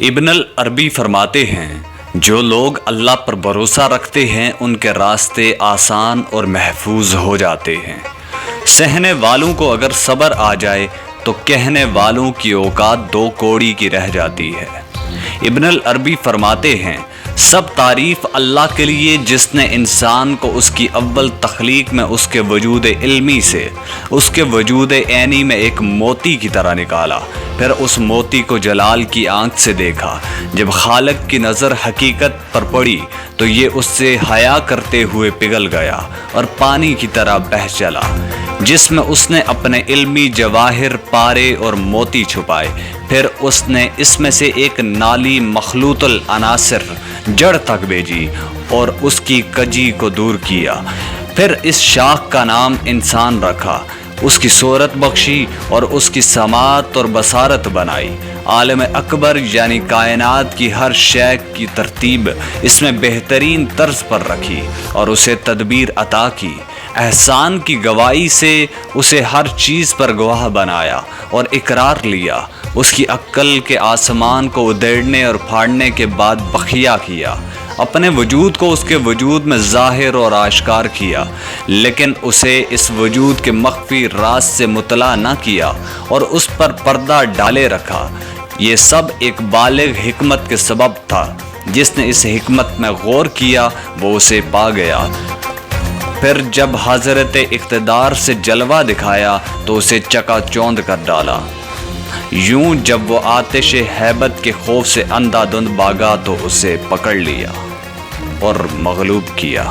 ابن العربی فرماتے ہیں، جو لوگ اللہ پر بھروسہ رکھتے ہیں ان کے راستے آسان اور محفوظ ہو جاتے ہیں۔ سہنے والوں کو اگر صبر آ جائے تو کہنے والوں کی اوقات دو کوڑی کی رہ جاتی ہے۔ ابن العربی فرماتے ہیں، سب تعریف اللہ کے لیے جس نے انسان کو اس کی اول تخلیق میں اس کے وجود علمی سے اس کے وجود عینی میں ایک موتی کی طرح نکالا، پھر اس موتی کو جلال کی آنکھ سے دیکھا۔ جب خالق کی نظر حقیقت پر پڑی تو یہ اس سے حیا کرتے ہوئے پگھل گیا اور پانی کی طرح بہہ چلا، جس میں اس نے اپنے علمی جواہر، پارے اور موتی چھپائے۔ پھر اس نے اس میں سے ایک نالی مخلوط العناصر جڑ تک بھیجی اور اس کی کجی کو دور کیا۔ پھر اس شاخ کا نام انسان رکھا، اس کی صورت بخشی اور اس کی سماعت اور بصارت بنائی۔ عالم اکبر یعنی کائنات کی ہر شے کی ترتیب اس میں بہترین طرز پر رکھی اور اسے تدبیر عطا کی۔ احسان کی گواہی سے اسے ہر چیز پر گواہ بنایا اور اقرار لیا۔ اس کی عقل کے آسمان کو ادھیڑنے اور پھاڑنے کے بعد بخیا کیا، اپنے وجود کو اس کے وجود میں ظاہر اور آشکار کیا، لیکن اسے اس وجود کے مخفی راز سے مطلع نہ کیا اور اس پر پردہ ڈالے رکھا۔ یہ سب ایک بالغ حکمت کے سبب تھا۔ جس نے اس حکمت میں غور کیا وہ اسے پا گیا۔ پھر جب حضرت اقتدار سے جلوہ دکھایا تو اسے چکا چوند کر ڈالا۔ یوں جب وہ آتش ہیبت کے خوف سے اندھا دھند بھاگا تو اسے پکڑ لیا اور مغلوب کیا۔